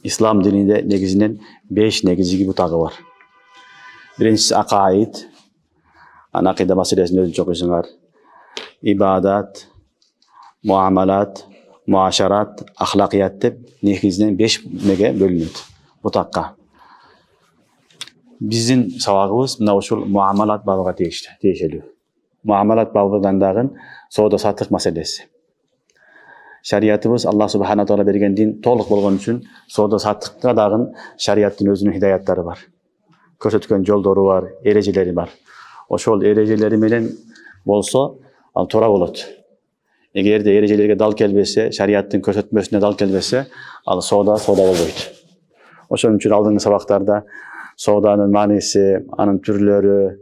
İslam dininde negizinin 5 negizgi butagı var. Birincisi akaid. Akide meselesini özü çok özüңөр. İbadat, muamalat, muaşarat, ahlakiyat dep negizинен 5 nege bölünөт. Butakka. Биздин сабагыбыз мына ушул muamalat babıга тиешелүү. Muamalat babыдан дагы соода саттык маселеси. Şariatımız Allah Subhanahu Teala bergen din толук болгон үчүн соода саттыкка дагы şariаттын өзүнүн hidayаттары бар. Көрсөткөн жолдору бар, эрежелери бар. Ошол эрежелери менен болсо, ал туура болот. Эгерде эрежелерге дал келбесе, şariаттын көрсөтмөсүнө дал келбесе, ал соода болбойт. Ошон үчүн алдыңкы сабактарда сооданын мааниси, анын түрлөрү,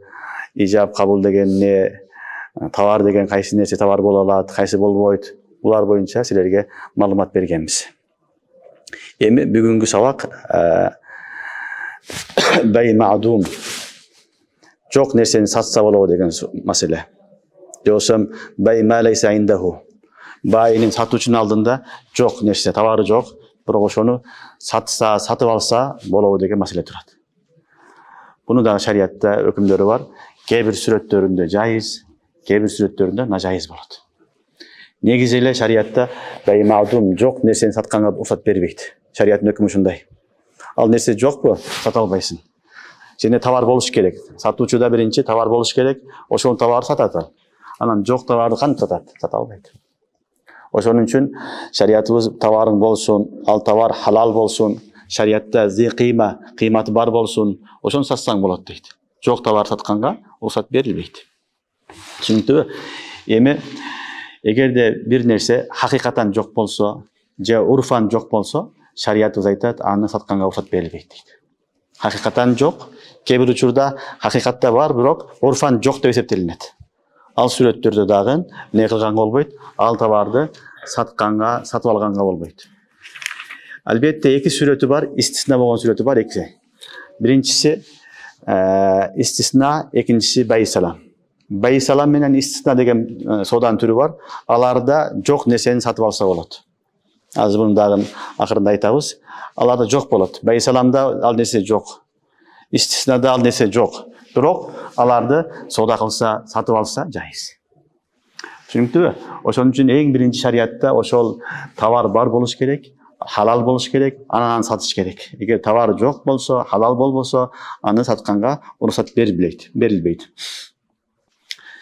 ижаб кабыл деген эмне, товар деген кайсы нерсе товар боло алат, кайсы болбойт. Булар боюнча силерге маалымат бергенбиз. Эми бүгүнкү сабак бай маъдум. Жок нерсени сатса болобу деген маселе. Жоксом бай ма лейса индаху. Байынын сатуучунун алдында жок нерсе, товары жок, бирок ошону сатса, сатып алса болобу деген маселе турат. Буну да шариатта өкүмдөрү бар. Кээ бир сүрөттөрүндө жайыз, кээ бир сүрөттөрүндө нажайыз болот. Негизи эле шариатта бай маъдум жок нерсени сатканга уруксат бербейт. Шариаттын өкүмү ушундай. Ал нерсе жокпу, сата албайсың. Сене товар болуш керек. Сатуучуда биринчи товар болуш керек. Ошол товарды сатат ал. Анан жок товарды кантип сатат? Сата албайт. Ошон үчүн шариатыбыз товарың болсун, ал товар халал болсун, шариатта зи кыйма, кыйматы бар болсун, ошону сатсаң болот дейт. Жок товар сатканга уруксат берилбейт. Түшүнүктүбү? Эми эгерде бир нерсе хакыйкатан жок болсо, же урфан жок болсо, шариатыбыз айтат, аны сатканга уруксат берилбейт дейт. Хакыйкатан жок, кээ бир учурда хакыйкатта бар, бирок урфан жок деп эсептелинет. Ал сүрөттөрдө дагы эмне кылганга болбойт, ал товарды сатканга, сатып алганга болбойт. Албетте эки сүрөтү бар, истисна болгон сүрөтү бар эки. Биринчиси истисна, экинчиси байсалам. Байсалам менен истисна деген сооданын түрү бар. Аларда жок нерсени сатып алса болот. Азыр муну дагы акырында айтабыз. Аларда жок болот. Байсаламда ал нерсе жок. Истиснада ал нерсе жок. Бирок аларды соода кылса, сатып алса жайыз. Түшүнүктүбү? Ошон үчүн эң биринчи шариатта ошол товар бар болуш керек, халал болуш керек, анан сатыш керек. Эгер товар жок болсо, халал болбосо, аны сатканга уруксат берилбейт.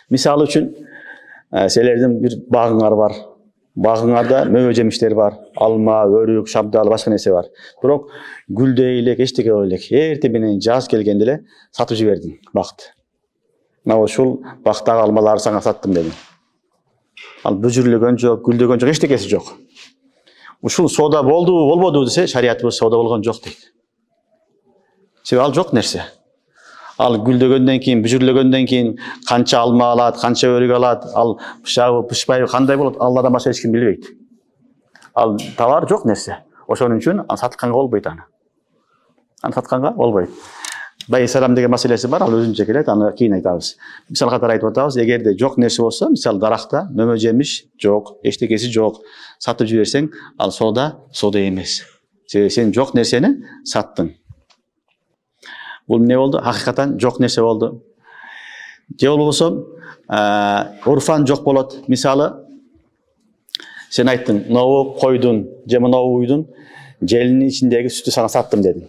Мисалы үчүн, силердин бир багыңар бар. Багыңарда мөбө жемиштер бар. Алма, өрүк, шабдал, башка нерсе бар. Бирок гүлдөй элек, эчтеке боло элек. Эртең менен жаз келгенде эле сатып жибердиң бакты. Мына ушул бактагы алмаларды сага саттым дедим. Ал бүжүрлөгөн жок, гүлдөгөн жок, эчтекеси жок. Ушул соода болдубу, болбодубу десе, шариатыбыз соода болгон жок дейт. Себеби ал жок нерсе. Ал гүлдөгөндөн кийин, бүжүрлөгөндөн кийин канча алма алат, канча өрүк алат, ал пышабы, пышпайбы, кандай болот, Алладан башка эч ким билбейт. Ал товар жок нерсе. Ошон үчүн сатканга болбойт аны. Аны сатканга болбойт. Байсалам деген маселеси бар, ал өзүнчө келет, аны кийин айтабыз. Мисал катары айтып атабыз, эгерде жок нерсе болсо, мисал даракта мөмө жемиш жок, эчтекеси жок, сатып жиберсең, ал соода эмес. Себеби сен жок нерсени саттың. Бул эмне болду? Хакыйкатан жок нерсе болду. Же болбосо, урфан жок болот. Мисалы, сен айттың, мынау койдун, же мынау уйдун желинин ичиндеги сүтү сага саттым дедиң.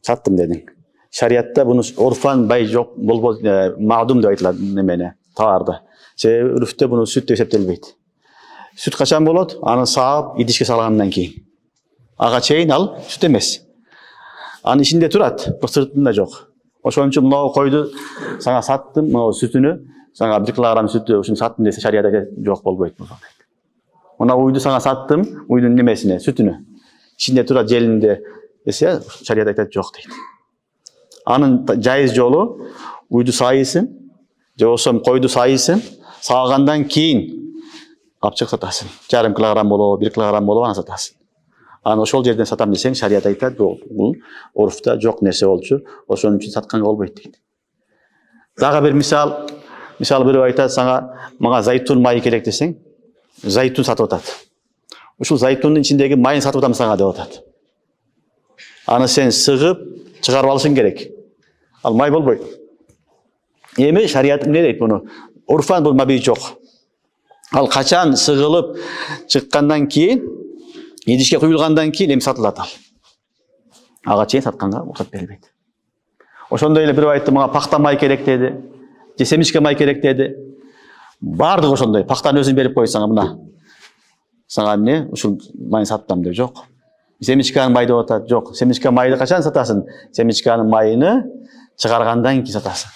Саттым дедиң. Шариатта буну урфан бай жок болбойт, маъдум деп айтылат немени, товарды. Себеби үрфтө буну сүт деп эсептелбейт. Сүт качан болот? Аны саап, идишке салгандан кийин. Ага чейин ал сүт эмес. Анын ичинде турат, бирок сыртында жок. Ошон үчүн мынау койду сага саттым, мынау сүтүнү, сага 1 килограмм сүтү ушуну саттым десе, шариатта жок болбойт. Мына уйду сага саттым, уйдун немесине, сүтүнү. Ичинде турат желинде десе, шариат айтат жок дейт. Анын жайыз жолу уйду сайысын, же болбосо койду сайысын, саагандан кийин алып чыгып сатасың. 1,5 килограмм болобу, 1 килограмм болобу, аны сатасың. Аны ошол жерден сатам десең, шариат айтат, бул урфта жок нерсе болчу, ошон үчүн сатканга болбойт дейт. Дагы бир мисал бирөө айтат, сага мага зайтун майы керек десең, зайтун сатып атат. Ушул зайтундун ичиндеги майын сатып атам сага деп атат. Аны сен сыгып чыгарып алышың керек. Ал май болбойт. Эми шарият эмне дейт буну? Урфан бул мабий жок. Ал качан сыгылып чыккандан кийин, идишке куюлгандан кийин эми сатылат ал. Ага чейин сатканга уруксат берилбейт. Ошондой эле бирөө айтты, мага пахта май керек деди. Же семичке май керек деди. Бардыгы ошондой. Пахтаны өзүң берип кой сага мына. Сага эмне? Ушул майын саттым деп жок. Семичканын май деп атат. Жок. Семичка майды качан сатасың? Семичканын майыны чыгаргандан кийин сатасың.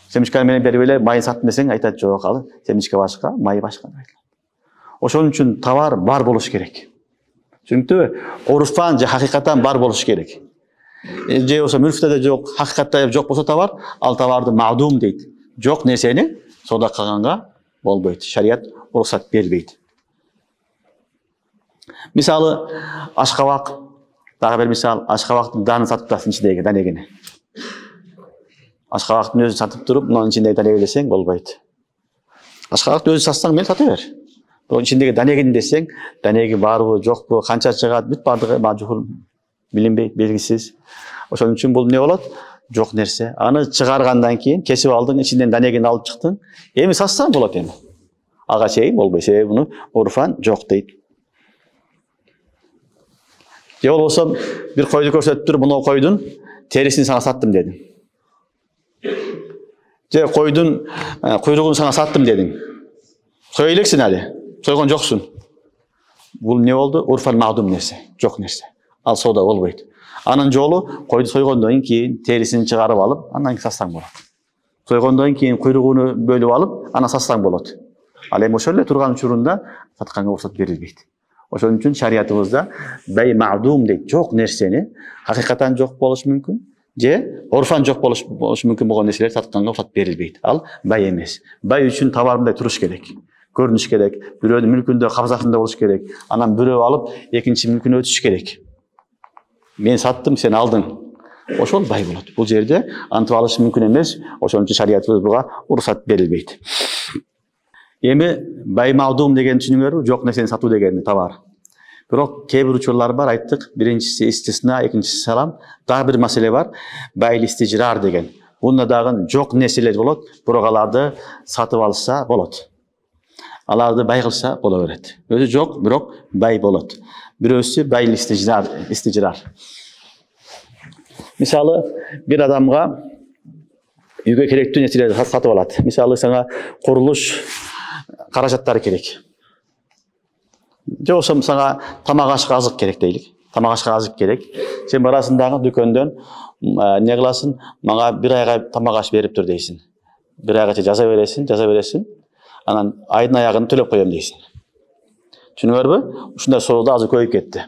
Семичка менен берип эле майын саттым десең айтат жок, ал семичка башка, май башка деп айтылат. Ошон үчүн товар бар болуш керек. Түшүнүктүбү? Урфан же хакыйкаттан бар болуш керек. Же болсо мүрфтө да жок, хакыйкатта жок болсо товар, ал товарды маъдум дейт. Жок нерсени соода кылганга болбойт. Шарият уруксат бербейт. Мисалы, ашкабак, дагы бир мисал, ашкабактын данын сатып атасың ичиндеги данегини. Ашкабактын өзүн сатып туруп, мунун ичиндеги данеги десең болбойт. Ашкабакты өзү сатсаң мени сата бер. Бирок ичиндеги данегини десең, данеги барбы, жокпу, канча чыгат, бүт бардыгы мажхул, билинбейт, белгисиз. Ошон үчүн бул эмне болот? Жок нерсе. Аны чыгаргандан кийин кесип алдың, ичинден данегини алып чыктың. Эми сатсаң болот эми. Ага чейин болбойт, себеби буну урфан жок дейт. Же болбосо бир койду көрсөтүп туруп, мына койдун терисин сага саттым дедим. Же койдун куйругун сага саттым дедиң. Сой элексиң али, сойгон жоксуң. Бул эмне болду? Урфан маъдум нерсе, жок нерсе. Ал соода болбойт. Анын жолу койду сойгондон кийин терисин чыгарып алып, андан кийин сатсаң болот. Сойгондон кийин куйругуну бөлүп алып, ана сатсаң болот. Ал эми ошол эле турган учурунда сатканга уруксат берилбейт. Ошон үчүн шариятыбызда бай маъдум дейт. Жок нерсени хакыйкаттан жок болуш мүмкүн, же урфан жок болуш мүмкүн болгон нерселер сатканга уруксат берилбейт. Ал бай эмес. Бай үчүн товар мындай туруш керек. Көрүнүш керек. Бирөөнүн мүлкүндө, кабзасында болуш керек. Анан бирөө алып, экинчи мүлкүнө өтүш керек. Мен саттым, сен алдың. Ошол бай болот. Бул жерде антып алыш мүмкүн эмес. Ошон үчүн шариятыбыз буга уруксат берилбейт. Эми бай маъдум деген түшүнүңөрбү? Жок нерсени сатуу деген товар. Бирок кээ бир учурлар бар, айттык. Биринчиси истисна, экинчиси салам. Дагы бир маселе бар. Байл истижрар деген. Бунда дагы жок нерселер болот, бирок аларды сатып алса болот. Аларды бай кылса боло берет. Өзү жок, бирок бай болот. Бирөөсү байл истижрар. Мисалы, бир адамга үйгө керектүү нерселерди сатып алат. Мисалы, сага курулуш каражаттары керек. Же болсо сага тамак ашка азык керек дейлик. Тамак ашка азык керек. Сен барасың дагы дүкөндөн эмне кыласың? Мага бир айга тамак аш берип тур дейсиң. Бир айга жаза бересиң. Анан айдын аягын төлөп коем дейсиң. Түшүнүңөрбү? Ушундай соода азыр көбөйүп кетти.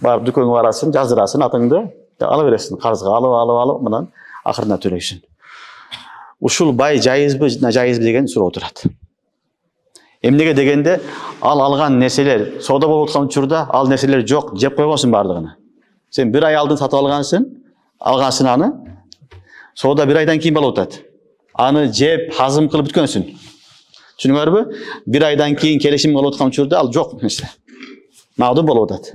Барып дүкөнгө барасың, жаздырасың, атыңды ала бересиң, карызга алып, мындан акырына төлөйсүң. Ушул бай жайызбы, жайызбы деген суроо турат. Эмнеге дегенде, ал алган нерселер соода болуп аткан учурда ал нерселер жок, жеп койгонсуң бардыгын. Сен бир ай алдын сатып алгансың аны, соода бир айдан кийин болуп атат. Аны жеп, хазым кылып бүткөнсүң. Түшүнүңөрбү? Бир айдан кийин келишим болуп аткан учурда ал жок нерсе. Маъдум болуп атат.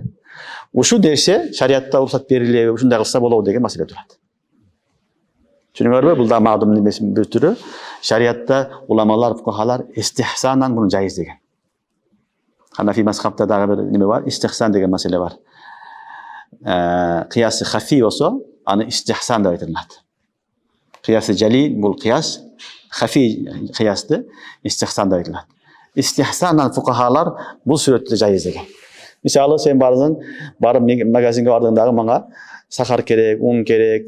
Ушул нерсе шариятта уруксат берилеби, ушундай кылса болобу деген маселе турат. Түшүнүңөрбү? Бул да маъдум эмесин бир түрү. Шариятта уламалар, фукахалар истихсандан буну жайыз деген. Ханафи мазхабта дагы бир неме бар, истихсан деген маселе бар. Кыясы хафи болсо, аны истихсан деп айтылат. Кыясы жали бул кыяс, хафи кыясты истихсан деп айтылат. Истихсандан фукахалар бул сүрөттү жайыз деген. Мисалы, сен барып магазинге бардыңдагы мага сахар керек, un керек,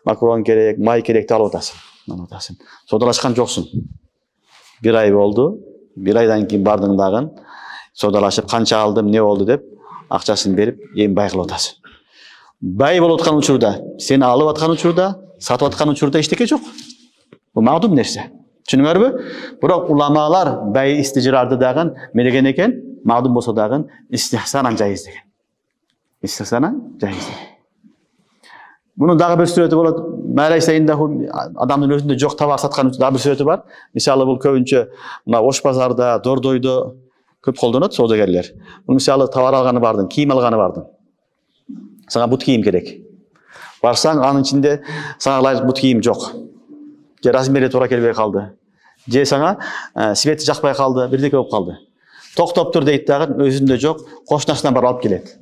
макарон керек, май керек деп алып атасың. Соодалашкан жоксуң. Бир ай болду. Бир айдан кийин бардың дагы соодалашып, канча алдым, не болду деп акчасын берип, эми бай кылып атасың. Бай болуп аткан учурда, сени алып аткан учурда, сатып аткан учурда эчтеке жок. Бул маъдум нерсе. Түшүнүңөрбү? Бирок уламалар бай истижрарды дагы мереген экен, маъдум болсо дагы истихсанан жайыз деген. Истихсанан жайыз. Bunun dagı bir sureti bolot. Maalesef adamın özünde jok tovar satkан dagı bir sureti бар. Мисалы бул көбүнчө мына Ош базарда, Дордойдо көп колдонот соодагерлер. Бул мисалы товар алганы бардың, кийим алганы бардың. Сага бут кийим керек. Барсаң, анын ичинде сага ылайык бут кийим жок. Же размери туура келбей калды. Же сага свети жакпай калды, бирдеке болуп калды. Токтоп тур дейт дагы, өзүндө жок, кошунасынан барып алып келет.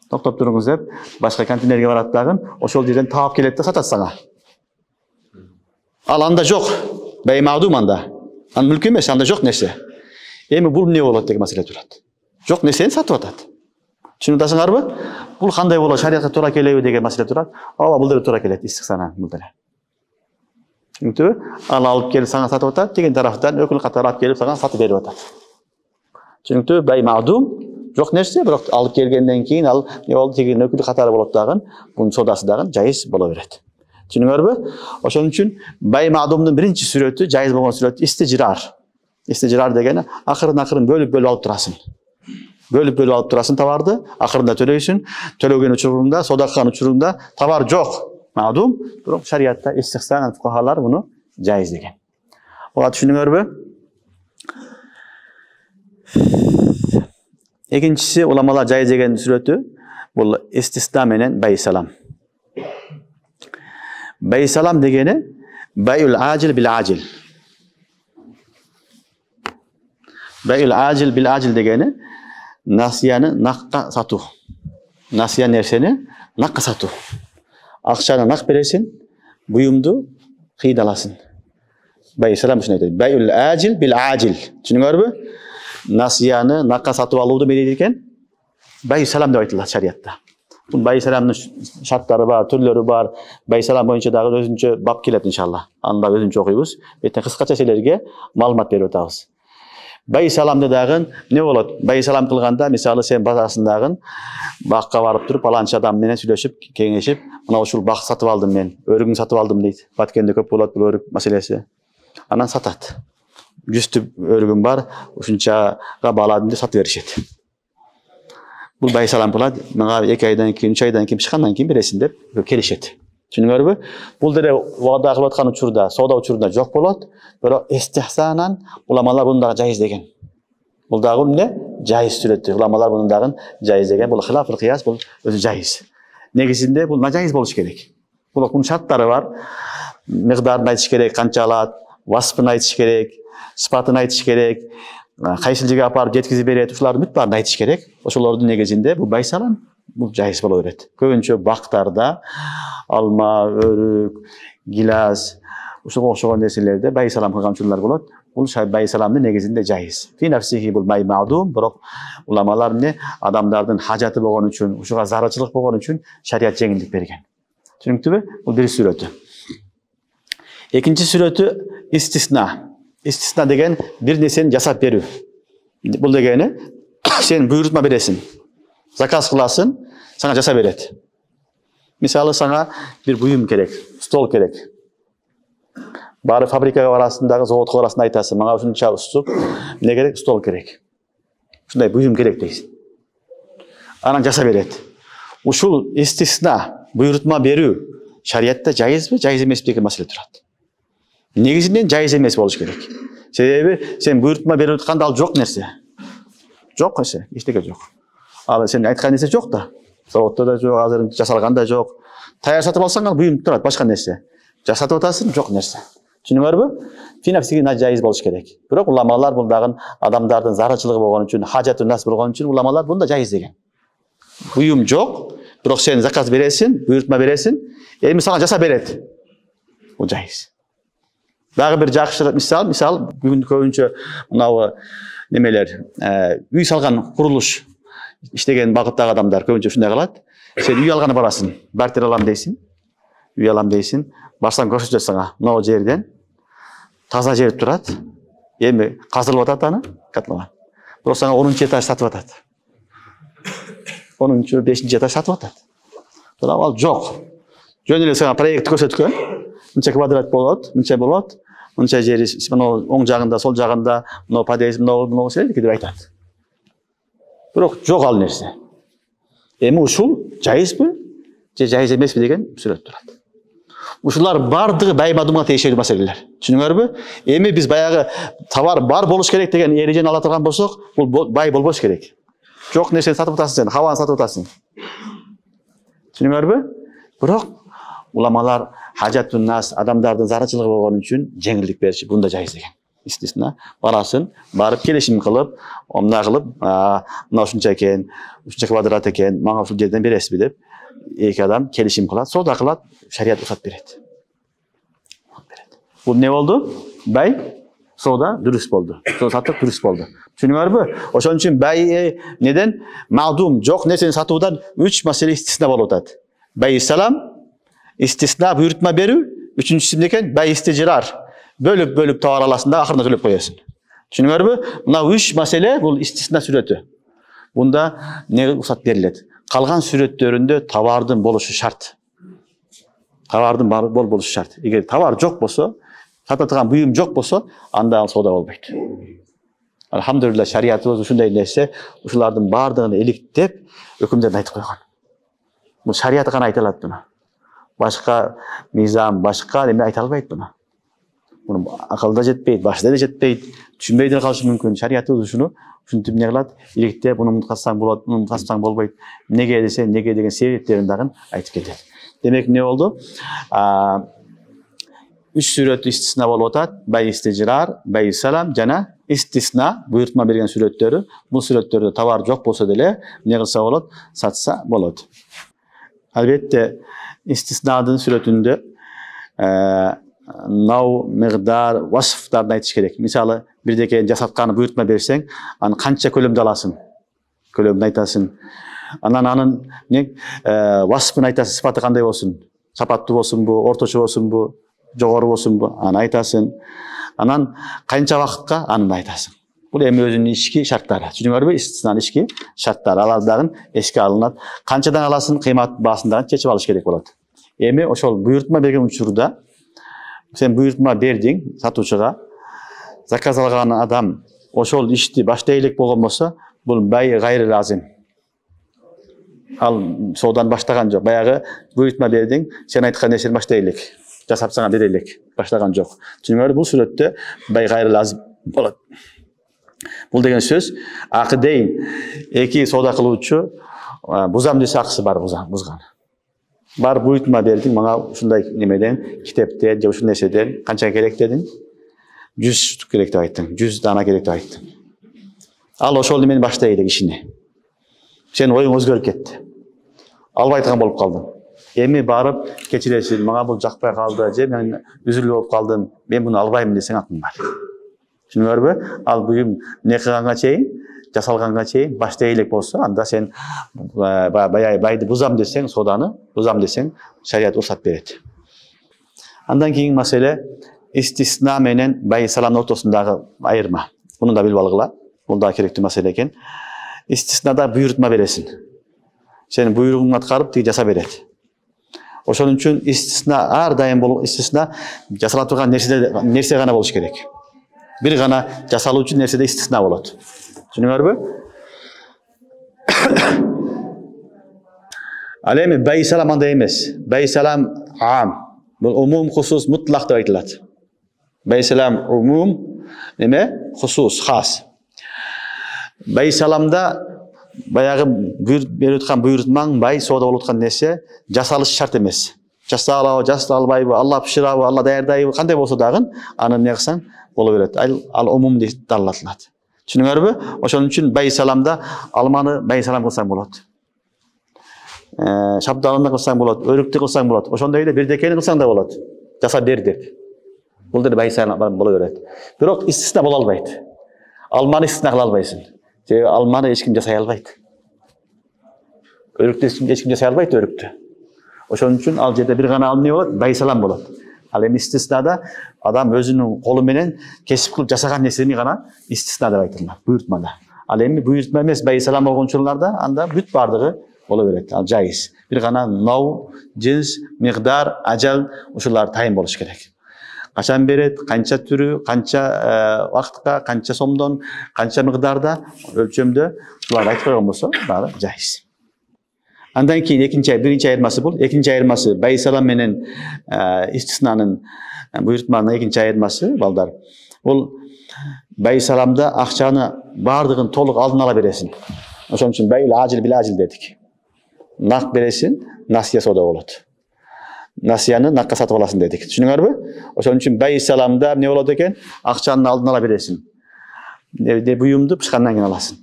Токтоп туруңуз деп, башка контейнерге барат дагы, ошол жерден таап келет да сатат сага. Ал анда жок, бай магдум анда. Ан мүлк эмес, анда жок нерсе. Эми бул эмне болот деген маселе турат. Жок нерсени сатып атат. Түшүнүп атасыңарбы? Бул кандай болот, шариатка туура келеби деген маселе турат. Ооба, бул деле туура келет, истиксана бул деле. Түшүнүктүбү? Ал алып келип сага сатып атат, деген тараптан өкүл катары алып келип сага сатып берип атат. Түшүнүктүбү? Бай магдум жок нерсе, бирок алып келгенден кийин ал не болду деген өкүл катары болот дагы, бунун содасы дагы жайыз боло берет. Түшүнүңөрбү? Ошон үчүн бай магдумдун биринчи сүрөтү, жайыз болгон сүрөт истижрар. Истижрар дегени акырын бөлүп алып турасың. Бөлүп алып турасың товарды, акырында төлөйсүн. Төлөгөн учурунда, соода кылган учурунда товар жок. Магдум, бирок шариатта истихсан фукахалар муну жайыз деген. Буга түшүнүңөрбү? Экинчиси уламалар жайыз деген сүрөтү бул истисна менен байсалам. Байсалам дегени байул ажил бил ажил. Байул ажил бил ажил дегени насияны накка сатуу. Насия нерсени накка сатуу. Акчаны нак бересин, буюмду кыйдаласың. Байсалам ушуну айтат. Байул ажил бил ажил. Түшүнүңөрбү? Насияны накка сатып алууду эмне экен? Байсалам деп айтылат шариатта. Бул байсаламдын шарттары бар, түрлөрү бар. Байсалам боюнча дагы өзүнчө бап келет иншалла. Анда өзүнчө окуйбуз. Эртең кыскача силерге маалымат берип атабыз. Байсаламды дагы не болот? Байсалам кылганда, мисалы сен базарсындагы бакка барып туруп, паланчы адам менен сүйлөшүп, кеңешип, мына ушул бак сатып алдым мен, өрүгүн сатып алдым дейт. Баткенде көп болот бул өрүк маселеси. Анан сатат. 100 өрүгүм бар, ушунчага бааладым деп сатып беришет. Бул байсалам кылат, мага 2 айдан кийин, 3 айдан кийин чыккандан кийин бересиң деп келишет. Түшүнүңөрбү? Бул деле вада кылып аткан учурда, соода учурунда жок болот, бирок истихсанан уламалар муну дагы жайыз деген. Бул дагы эмне? Жайыз сүрөттү. Уламалар муну дагы жайыз деген. Бул хилаф кыяс, бул өзү жайыз. Негизинде бул жайыз болуш керек. Бунун шарттары бар. Мигдарын айтыш керек, канча алат, васпын айтыш керек, сыпатын айтыш керек, кайсыл жерге апарып жеткизип берет, ушулардын бүт баарын айтыш керек. Ошолордун негизинде бул байсалам, бул жайыз боло берет. Көбүнчө бактарда алма, өрүк, гилаз, ушуга окшогон нерселерде байсалам кылган учурлар болот. Бул байсаламдын негизинде жайыз. Фи нафсихи бул бай магдум, бирок уламалар эмне адамдардын хажаты болгон үчүн, ушуга зарылчылык болгон үчүн шариат жеңилдик берген. Түшүнүктүбү? Бул бир сүрөтү. Экинчи сүрөтү истисна. Истисна деген бир нерсени жасап берүү. Бул дегени сен буйрутма бересиң. Заказ кыласың, сага жасап берет. Мисалы сага бир буюм керек, стол керек. Бары фабрикага барасың дагы, заводко барасың айтасың, мага ушунча уступ, эмне керек? Стол керек. Ушундай буюм керек дейсиң. Анан жасап берет. Ушул истисна, буйрутма берүү шариатта жайызбы, жайыз эмеспи деген маселе турат. Негизинен жайыз эмес болуш керек. Себеби сен буйрутма берип атканда ал жок нерсе. Жок нерсе, эчтеке жок. Ал сен айткан нерсе жок да. Заводдо да жок, азыр жасалган да жок. Таяр сатып алсаң ал буюм турат, башка нерсе. Жасатып атасың, жок нерсе. Түшүнүңөрбү? Финапсиги жайыз болуш керек. Бирок уламалар бул дагы адамдардын зарылчылыгы болгон үчүн, хажаты нас болгон үчүн уламалар бунда жайыз деген. Буюм жок, бирок сен заказ бересиң, буйрутма бересиң, эми сага жасап берет. Бул жайыз. Дагы бир жакшы мисал, бүгүн көбүнчө мынау немелер, үй салган курулуш иштеген багыттагы адамдар көбүнчө ушундай кылат. Сен үй алганы барасың, бартер алам дейсиң. Үй алам дейсиң, барсаң көрсөтөт сага, мынау жерден таза жер турат. Эми казылып атат аны, котлован. Бирок сага 10-чы этаж сатып атат. 10-чы, 5-чи этаж сатып атат. Бирок ал жок. Жөн эле сага проект көрсөткөн. Мынча квадрат болот, мынча болот. Мынча жери, мына оң жагында, сол жагында, мына подъезд, мына силер деп айтат. Бирок жок ал нерсе. Эми ушул жайызбы, же жайыз эмеспи деген сүрөт турат. Ушулар бардыгы бай мадумга тиешелүү маселелер. Түшүнүңөрбү? Эми биз баягы товар бар болуш керек деген эрежени ала турган болсок, бул бай болбош керек. Жок нерсени сатып атасың сен, хаваны сатып атасың. Түшүнүңөрбү? Бирок уламалар хажатун нас адамдардын зарычылыгы болгон үчүн жеңилдик бериши бунда жайыз деген. Истисна барасың, барып келишим кылып, омна кылып, мына ушунча экен, ушунча квадрат экен, мага ушул жерден бересизби деп эки адам келишим кылат, соода кылат, шарият уруксат берет. Бул не болду? Бай соода дурус болду. Соода сатып дурус болду. Түшүнүңөрбү? Ошон үчүн бай неден мадум жок нерсени сатуудан 3 маселе истисна болуп атат. Бай салам, истисна буйрутма берүү, үчүнчүсү эмне экен? Бай истижрар. Бөлүп товар аласың да акырында төлөп коесуң. Түшүнүңөрбү? Мына 3 маселе бул истисна сүрөтү. Бунда не уруксат берилет? Калган сүрөттөрүндө товардын болушу шарт. Товардын бар болушу шарт. Эгер товар жок болсо, сатылган буюм жок болсо, анда ал соода болбойт. Алхамдулилла шариятыбыз ушундай нерсе, ушулардын бардыгын иликтеп өкүмдөрүн айтып койгон. Бул шарият гана айта алат буну. Башка мизам, башка эме айта албайт буну. Буну акылда жетпейт, башта да жетпейт, түшүнбөй да калышы мүмкүн. Шариятыбыз ушинтип эмне кылат? Иликтеп, буну унуткансаң болот, буну унуткансаң болбойт. Неге десе, неге деген себептерин дагы айтып кетет. Демек эмне болду? 3 сүрөт истисна болуп атат. Бай истижрар, бай салам жана истисна буйрутма берген сүрөттөрү. Бул сүрөттөрдө товар жок болсо деле эмне кылса болот? Сатса болот. Албетте истиснадын сүрөтүндө нау, мигдар, васфтарды айтыш керек. Мисалы, бирдеке жасатканы буйрутма берсең, аны канча көлөмдө аласың? Көлөмүн айтасың. Анын васфын айтасың, сыпаты кандай болсун? Сапаттуу болсунбу, орточо болсунбу, жогору болсунбу? Аны айтасың. Анан канча вакытка? Аны айтасың. Бул эми өзүнүн ички шарттары. Түшүнүңөрбү? Истиснанын ички шарттары. Алар дагы эске алынат. Канчадан аласың? Кыймат баасын дагы чечип алыш керек болот. Эми ошол буйрутма берген учурда сен буйрутма бердиң сатуучуга, заказ алган адам ошол ишти баштай элек болгон болсо, бул бай гайры лазим. Ал соодан баштаган жок. Баягы буйрутма бердиң, сен айткан нерсени баштай элек. Жасап сага бере элек. Баштаган жок. Түшүнүңөрбү? Бул сүрөттө бай гайры лазим болот. Бул деген сөз акыдейн эки соода кылуучу бузам десе акысы бар бузган. Бар буйрутма бердиң, мага ушундай немеден, китептен же ушул нерседен канча керек дедиң? 100 керек деп айттың. 100 дана керек деп айттың. Ал ошол немени баштай элек ишини. Сен оюң өзгөрүп кетти. Албай турган болуп калдың. Эми барып кечиресиң, мага бул жакпай калды, же мен үзүлүү болуп калдым, мен буну албайм десең акың бар. Түшүнүңөрбү? Ал буюм не кылганга чейин, жасалганга чейин баштай элек болсо, анда сен байды бузам десең, сооданы бузам десең, шарият уруксат берет. Андан кийинки маселе истисна менен бай саламдын ортосундагы айырма. Буну да билип алгыла. Бул да керектүү маселе экен. Истиснада буйрутма бересиң. Сенин буйругуңду аткарып тиги жаса берет. Ошон үчүн истисна ар дайым болуп, истисна жасала турган нерсе гана болуш керек. Бир гана жасалуучу нерседе истисна болот. Түшүнүңөрбү? Ал эми бай салам андай эмес. Бай салам ам. Бул умум, хусус, мутлак деп айтылат. Бай салам умум, неме? Хусус, хас. Бай саламда баягы берип аткан буйрутмаң бай соода болуп аткан нерсе жасалышы шарт эмес. Жасалабы, жасалбайбы, Алла пиширабы, Алла даярдайбы, кандай болсо дагы аны эмне кылсаң боло берет. Ал умум деп далилатылат. Түшүнүңөрбү? Ошон үчүн бай саламда алманы бай салам кылсаң болот. Шабдалыны кылсаң болот, өрүктү кылсаң болот. Ошондой эле бирдекени кылсаң да болот. Жаса бер деп. Бул деле бай салам боло берет. Бирок истисна боло албайт. Алманы истисна кыла албайсың. Же алманы эч ким жасай албайт. Өрүктү эч ким жасай албайт өрүктү. Ошон үчүн ал жерде бир гана эмне болот? Бай салам болот. Ал эми истиснада адам өзүнүн колу менен кесип кылып жасаган нерсени гана истисна деп айтылат, буйрутмада. Ал эми буйрутма эмес бай салам болгон учурларда анда бүт бардыгы боло берет. Ал жайыз. Бир гана нау, жинс, мигдар, ажал ушулар тайын болуш керек. Качан берет, канча түрү, канча вакытка, канча сомдон, канча мигдарда, өлчөмдө буларды айтып койгон болсо, баары жайыз. Андан кейін birinci ayırması бұл. Екінші ayırması байсалам менен истиснаның буйртманың екінші ayırması балдар. Бұл байсаламда ақшаны бардығын толық алдын ала бересің. Ошон үчүн бәйл ажил бил ажил дедик. Нақ бересин, насия сода болот. Насияны наққа сатып аласың дедик. Түшүнүңөрбү? Ошон үчүн байсаламда эмне болот экен? Акчаны алдын ала бересин. Буюмду пышкандан кийин аласың.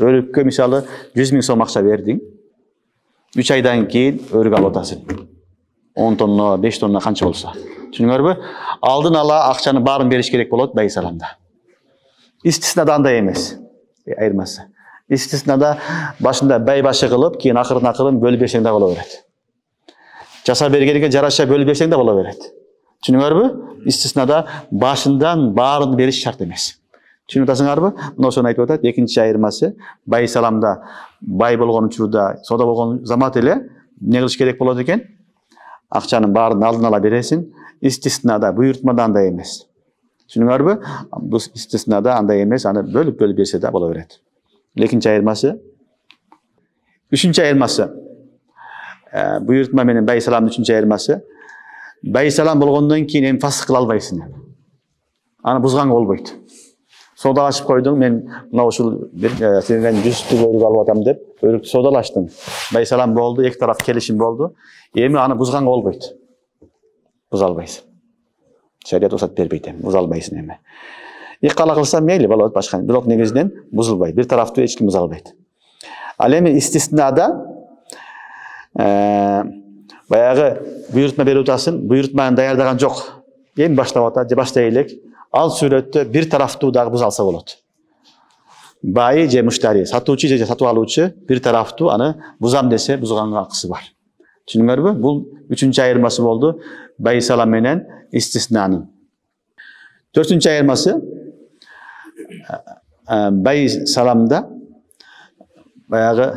Өрүккө мисалы 100 000 сом акча бердиң. 3 айдан кейін өрік алып атасың. 10 тонна, 5 тонна қанша болса. Түсініңізбі? Алдын ала ақшаны барын беріш керек болады байсаламда. Истиснада андай емес. Айырмасы. Истиснада башында бәй башы қылып, кейін ақырын бөліп берсең де бола береді. Жасап бергенге жараша бөліп берсең де бола береді. Түсініңізбі? Истиснада башындан барын беріш шарт емес. Түсініп атасыңарбы? Мына ошону айтып атат. Экинчи айырмасы байсаламда бай болгон учурда, сода болгон замат эле эмне кылыш керек болот экен? Акчанын баарын алдын ала бересиң. Истиснада буйртмада андай эмес. Түшүнүңөрбү? Бул истиснада андай эмес, аны бөлүп берсе да боло берет. Экинчи айырмасы. Үчүнчү айырмасы. Буйртма менен байсаламдын үчүнчү айырмасы. Байсалам болгондон кийин эми фасык кыла албайсың. Аны бузганга болбойт. Сода açıp koydum, men mına uşul senden 100 örük alıp atam dep, örükті sodalaştım. Baysalam boldu, iki taraf kelişim boldu. Emi anı buzgan olbaydı. Buzalbayız. Şeriat osat berbeydi, buzalbaysın emi. İkkala kılsam meyli, balıt başkan. Blok negizden buzulbaydı. Bir tarafta hiç kim buzalbaydı. Alemi istisnada bayağı buyurtma beri utasın, buyurtmanın dayardagan yok. Emi başlavata, başlayılek. Al suretте bir tarafta dagы buzalsa болот. Байы же муштари, сатуучу же сатып алуучу bir tarafta аны buzam dese buzганга акысы бар. Түшүндүңөрбү? Бул үчүнчү айырмасы болду байсалам менен истиснанын. Төртүнчү айырмасы байсаламда баягы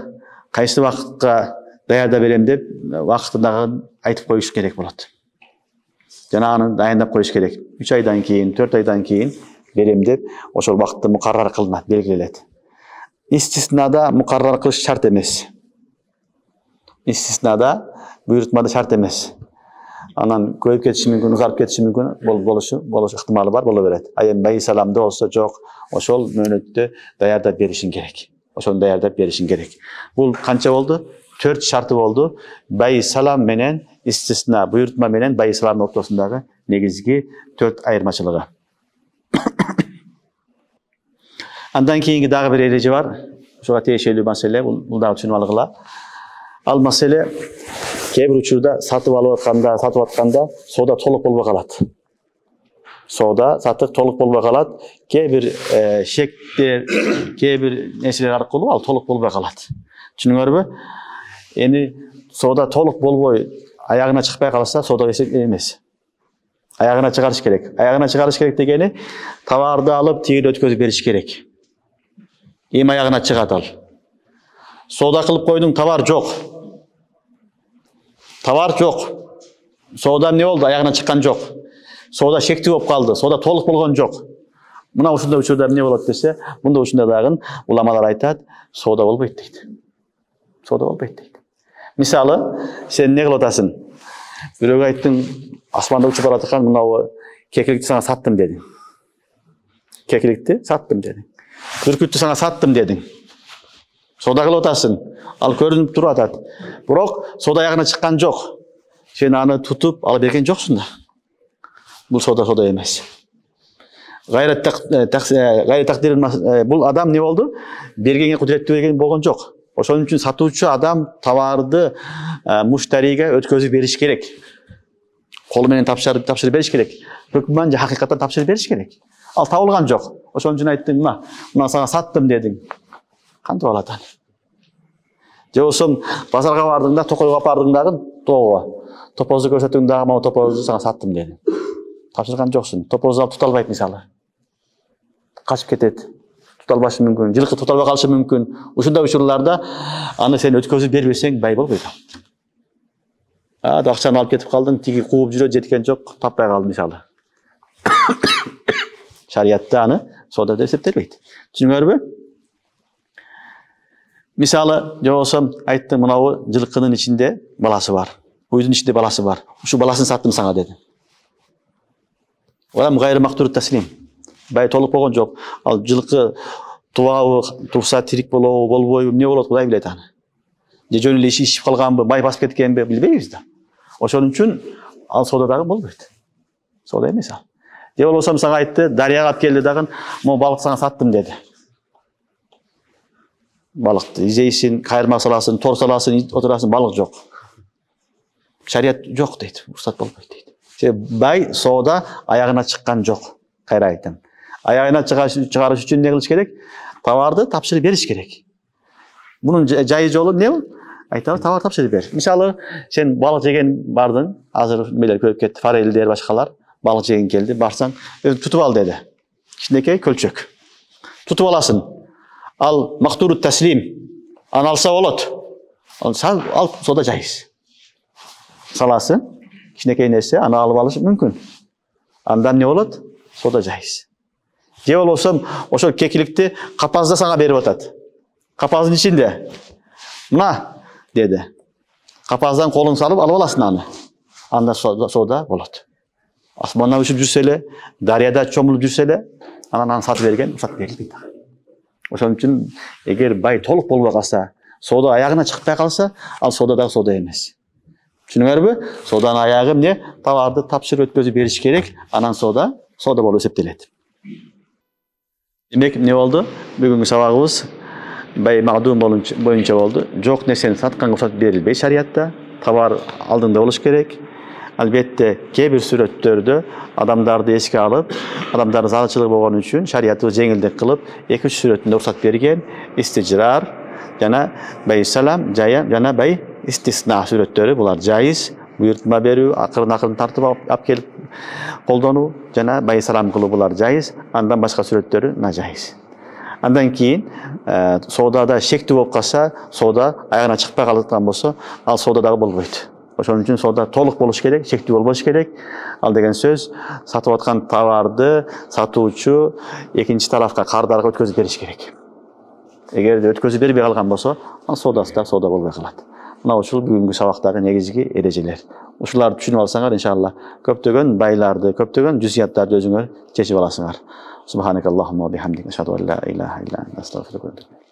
кайсы вакытка даярда берем деп вакытындагы айтып коюш керек болот. Жанаганы дайындап коюш керек. 3 айдан кейін, 4 айдан кейін берем деп, ошол вакытты мукаррар кылынат, белгилелет. Истиснада мукаррар кылыш шарт эмес. Истиснада буйртмада шарт эмес. Анан көйүп кетиши мүмкүн, узарып кетиши мүмкүн, болуш ыктымалы бар, боло берет. А эми байсаламда болсо жок, ошол мөөнөттү даярдап беришиң керек. Ошону даярдап беришиң керек. Бул канча болду? 4 шарты болду. Байсалам менен истисна, буйртма менен байсаламдын ортосундагы негизги 4 айырмачылыгы. Андан кийинки дагы бир эреже бар. Ошого тиешелүү маселе, бул дагы түшүнүп алгыла. Ал маселе кээ бир учурда сатып атканда соода толук болбой калат. Соода сатык толук болбой калат. Кээ бир шектер, кээ бир нерселер аркылуу ал толук болбой калат. Түшүнүңөрбү? Эми соода толук болбой аягына чыкпай калса соода эмес. Аягына чыгарыш керек. Аягына чыгарыш керек дегени товарды алып тигил өткөзүп бериш керек. Эми аягына чыгат ал. Соода кылып койдуң, товар жок. Товар жок. Соода эмне болду? Аягына чыккан жок. Соода шектүү болуп калды. Соода толук болгон жок. Мына ушундай учурда эмне болот десе, мындай учурда дагы уламалар айтат, соода болбойт дейт. Соода болбойт дейт. Мисалы, сен не кылып атасың? Бирөөгө айттың, асманда учуп бара жаткан мынау кекиликти сага саттым дедиң. Кекиликти саттым дедиң. Бүркүттү сага саттым дедиң. Соода кылып атасың. Ал көрүнүп туруп атат. Бирок соода аягына чыккан жок. Сен аны тутуп алып берген жоксуң да. Бул соода эмес. Гайрат тактир бул адам не болду? Бергенге кудуреттүү берген болгон жок. Ошон үчүн сатуучу адам товарды муштариге өткөзүп бериш керек. Колу менен тапшырып бериш керек. Өкмөн же хакыйкаттан тапшырып бериш керек. Ал табылган жок. Ошон үчүн айттым, мына сага саттым дедиң. Кантип алат аны? Же болсо базарга бардың да, токойго алып бардың дагы тоого. Топозду көрсөтүң дагы, мына топозду сага саттым дедиң. Тапшырган жоксуң. Топозду алып тута албайт мисалы. Качып кетет. Tutulbaşı mümkün, жылкы tutulba калышы мүмкүн. Ушундай учурларда аны сен өткөзүп бербесең бай болбойт. Акчаны алып кетип калдың, тиги кууп жүрөт, жеткен жок, таппай калды мисалы. Шариятта аны соода деп эсептелбейт. Түшүнүңөрбү? Misалы, жобосом айттым, мынау жылқының içinde баласы бар. Uyдun içinde balası var. Şu balasını sattım sana dedi. Olam gayrı makturut taslim. Bay толық болған жоқ. Ал жылқы туабы, туса тирик болобу, болбойбу, эмне болот Кудай билет аны. Же жөн эле ишип калганбы, бай басып кеткенби билбейбиз да. Ошон үчүн ал соодадагы болбойт. Соода эмес ал. Же болбосо сага айтты, дарыяга алып келди дагы, "Mo балык сага саттым" dedi. Balıktı. İzeysin, kayırma salasın, tor salasın, oturasın, balık yok. Şariat yok deydi. Ruhsat bolmaydı deydi. Bay sooda ayağına çıkkan yok. Kayra aytın. Ayağına çıkarış için ne kılış gerek? Tavardı tapşırıp beriş gerek. Bunun caiz yolu ne? Aytабыз, tavar tapşırıp ber. Misalı sen balık yegen bardın, hazır beler körüp ketti, fareli der başkalar, balık yegen geldi, barsan, tutup al dedi. İçindeki kölçök. Tutup alasın. Al makturut taslim. Аны алса болот. Al soda caiz. Salasın. Кичинекей нерсе, аны алып алыш мүмкүн. Андан не болот? Сода жайыз. Же болбосо ошол кекиликти капазда сага берип атат. Капаздын ичинде. Мына деди. Капаздан колуң салып алып аласың аны. Анда сода болот. Асмандан учуп жүрсө эле, дарыяда чомулуп жүрсө эле, анан сатып берген, рұқсат берилбейт. Ошон үчүн эгер бай толук болбой калса, сода аягына чыкпай калса, ал содадагы сода эмес. Түшүнүңөрбү? Соданын аягы эмне? Товарды тапшырып өткөзүп бериш керек, анан сода болуп эсептелет. Демек эмне болду? Бүгүнкү сабагыбыз бай магдум боюнча болду. Жок нерсени сатканга уруксат берилбей шариятта. Товар алдында болуш керек. Албетте кээ бир сүрөттөрдө адамдарды эске алып, адамдардын зарылчылыгы болгон үчүн шариятты жеңилдик кылып, 2-3 сүрөтүндө уруксат берген. Истижрар жана бай салам, жана бай истисна сүрөттөрү булар жайыз. Буйртма берүү, акырын тартып алып келип колдонуу жана бай салам кылуу булар жайыз. Андан башка сүрөттөрү нажайыз. Андан кийин соодада шектүү болуп калса, соода аягына чыкпай калган болсо, ал соодадагы болбойт. Ошон үчүн соода толук болуш керек, шектүү болбош керек. Ал деген сөз, сатып аткан товарды сатуучу экинчи тарафка кардарга өткөзүп бериш керек. Эгер өткөзүп бербей калган болсо, ал соодасы да соода болбой калат. Мына ушул бүгүнкү сабактагы негизги эрежелер. Ушуларды түшүнүп алсаңар, иншалла, көптөгөн байларды, көптөгөн жүзияттарды өзүңөр чечип аласыңар. Субханакаллахумма ва бихамдика, ашхаду ан ла илаха илля анта, астагфирука ва атубу илейк.